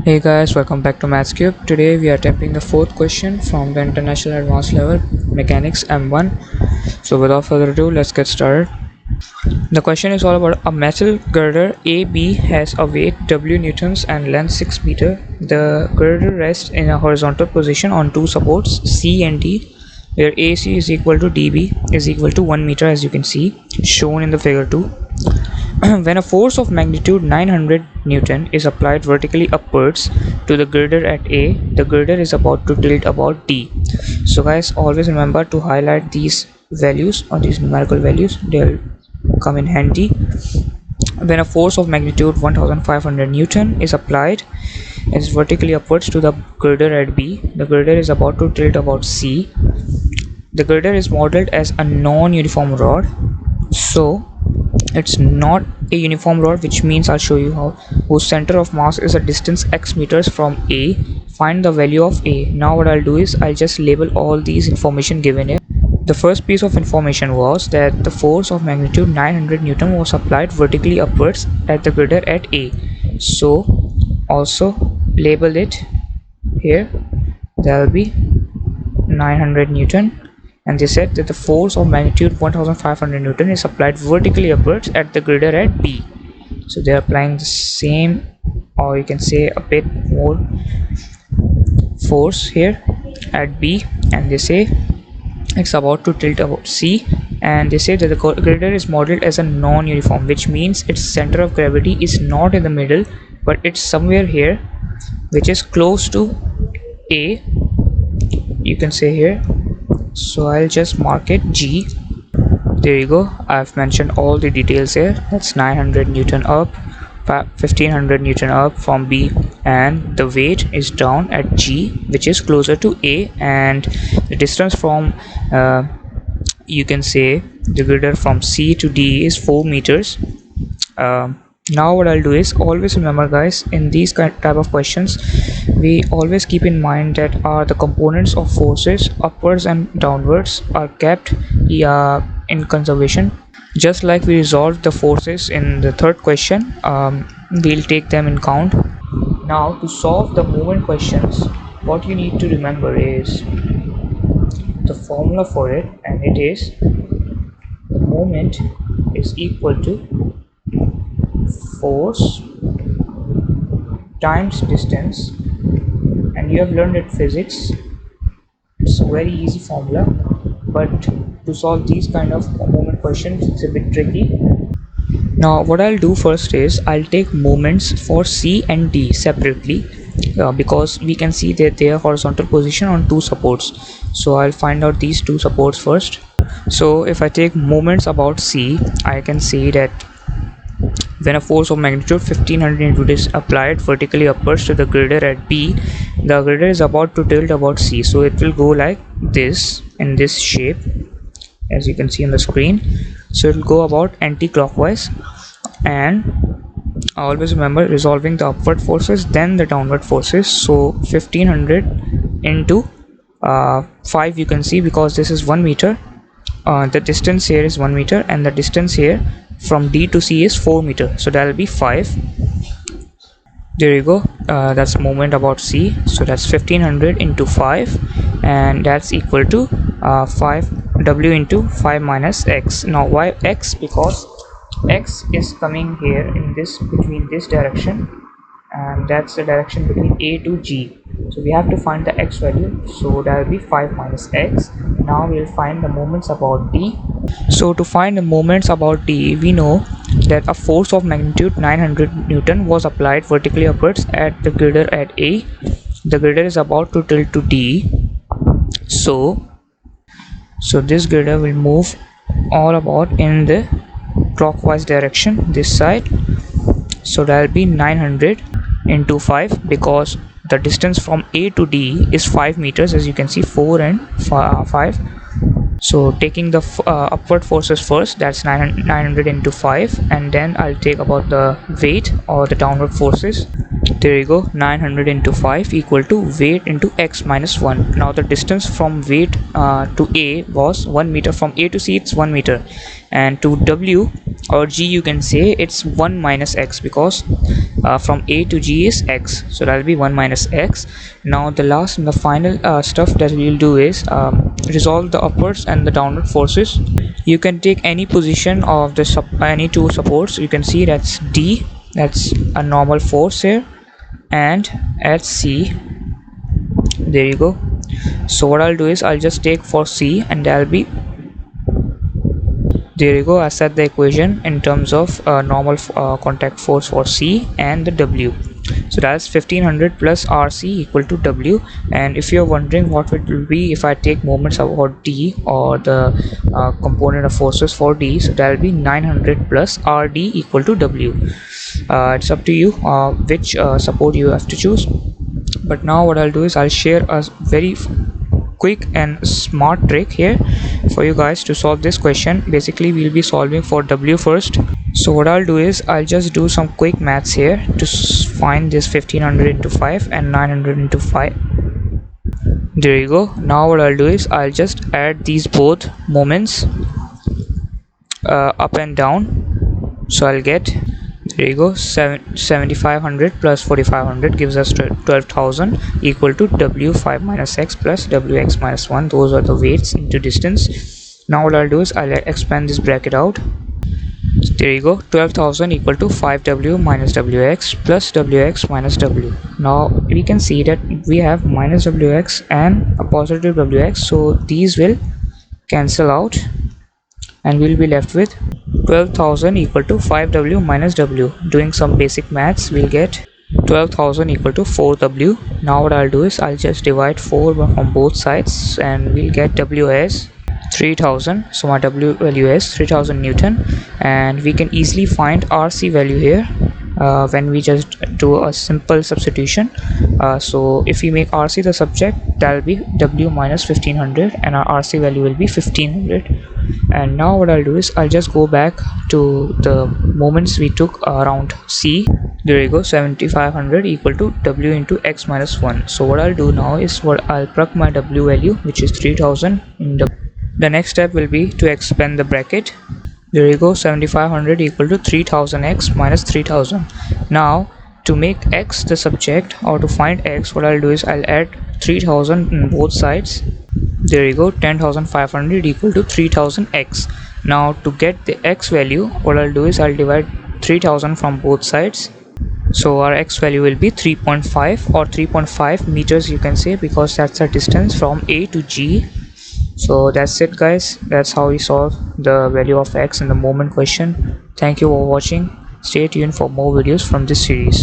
Hey guys, welcome back to MathsCube. Today we are attempting the fourth question from the International Advanced Level Mechanics M1. So without further ado, let's get started. The question is all about a metal girder AB has a weight W newtons and length 6 meter. The girder rests in a horizontal position on two supports C and D, where AC is equal to DB is equal to 1 meter, as you can see shown in the figure 2. When a force of magnitude 900 Newton is applied vertically upwards to the girder at A, the girder is about to tilt about D. So guys, always remember to highlight these values or these numerical values. They'll come in handy. When a force of magnitude 1500 Newton is applied is vertically upwards to the girder at B, the girder is about to tilt about C. The girder is modeled as a non-uniform rod, so it's not a uniform rod, which means I'll show you how, whose center of mass is a distance x meters from A. Find the value of A. Now what I'll do is I'll just label all these information given here. The first piece of information was that the force of magnitude 900 Newton was applied vertically upwards at the girder at A. So also label it here. There will be 900 Newton. And they said that the force of magnitude 1500 Newton is applied vertically upwards at the girder at B. So they are applying the same, or you can say a bit more force here at B, and they say it's about to tilt about C, and they say that the girder is modeled as a non-uniform, which means its center of gravity is not in the middle, but it's somewhere here, which is close to A, you can say here. So I'll just mark it G. There you go, I've mentioned all the details here. That's 900 Newton up, 1500 Newton up from B, and the weight is down at G, which is closer to A, and the distance from you can say the girder from C to D is 4 meters. Now what I'll do is, always remember guys, in these type of questions we always keep in mind that the components of forces upwards and downwards are kept in conservation. Just like we resolved the forces in the third question, we'll take them in count. Now to solve the moment questions, what you need to remember is the formula for it, and it is the moment is equal to force times distance, and you have learned it physics. It's a very easy formula, but to solve these kind of moment questions it's a bit tricky. Now what I'll do first is I'll take moments for C and D separately, because we can see that they are horizontal position on two supports. So I'll find out these two supports first. So if I take moments about C, I can say that when a force of magnitude 1500 Newton is applied vertically upwards to the girder at B, the girder is about to tilt about C. So it will go like this, in this shape, as you can see on the screen. So it will go about anti-clockwise, and always remember resolving the upward forces then the downward forces. So 1500 into 5, you can see, because this is 1 meter, the distance here is 1 meter, and the distance here from D to C is 4 meter, so that will be 5. There you go, that's moment about C. So that's 1500 into 5, and that's equal to 5 W into 5 minus X. Now why X? Because X is coming here in this, between this direction, and that's the direction between A to G. So we have to find the X value, so that will be 5 minus X. Now we'll find the moments about D. So to find the moments about D, we know that a force of magnitude 900 Newton was applied vertically upwards at the girder at A. The girder is about to tilt to D, so this girder will move all about in the clockwise direction, this side. So that will be 900 into 5, because the distance from A to D is 5 meters, as you can see, 4 and 5. So taking the upward forces first, that's 900 into 5, and then I'll take about the weight or the downward forces. There you go, 900 into 5 equal to weight into x minus 1. Now the distance from weight to A was 1 meter. From A to C it's 1 meter, and to W or G you can say, it's 1 minus x, because from A to G is x, so that'll be 1 minus x. Now the last and the final stuff that we'll do is resolve the upwards and the downward forces. You can take any position of the any two supports. You can see that's D, that's a normal force here, and at C, there you go. So what I'll do is I'll just take for C, and that'll be, there you go, I set the equation in terms of normal contact force for C and the W. So that's 1500 plus RC equal to W. And if you're wondering what it will be if I take moments about D, or the component of forces for D, so that'll be 900 plus RD equal to W. It's up to you which support you have to choose. But now what I'll do is I'll share a very quick and smart trick here for you guys to solve this question. Basically we'll be solving for W first. So what I'll do is I'll just do some quick maths here to find this 1500 into 5 and 900 into 5. There you go. Now what I'll do is I'll just add these both moments up and down. So I'll get, there you go, 7500 plus 4500 gives us 12,000 equal to W5 minus x plus Wx minus 1. Those are the weights into distance. Now what I'll do is I'll expand this bracket out. There you go, 12,000 equal to 5W minus Wx plus Wx minus W. Now we can see that we have minus Wx and a positive Wx, so these will cancel out and we'll be left with 12,000 equal to 5W minus W. Doing some basic maths, we'll get 12,000 equal to 4W. Now what I'll do is I'll just divide 4 from both sides and we'll get W as 3000. So my W value is 3000 Newton, and we can easily find RC value here when we just do a simple substitution. So if we make RC the subject, that'll be W minus 1500 and our RC value will be 1500. And now what I'll do is I'll just go back to the moments we took around C. There you go, 7500 equal to W into x minus 1. So what I'll do now is I'll plug my W value, which is 3000 in the next step will be to expand the bracket. There you go, 7500 equal to 3000x minus 3000. Now to make x the subject, or to find x, what I'll do is I'll add 3000 in both sides. There you go, 10,500 equal to 3000x. Now to get the x value, what I'll do is I'll divide 3000 from both sides. So our x value will be 3.5 or 3.5 meters, you can say, because that's the distance from A to G. So that's it guys, that's how we solve the value of x in the moment question. Thank you for watching. Stay tuned for more videos from this series.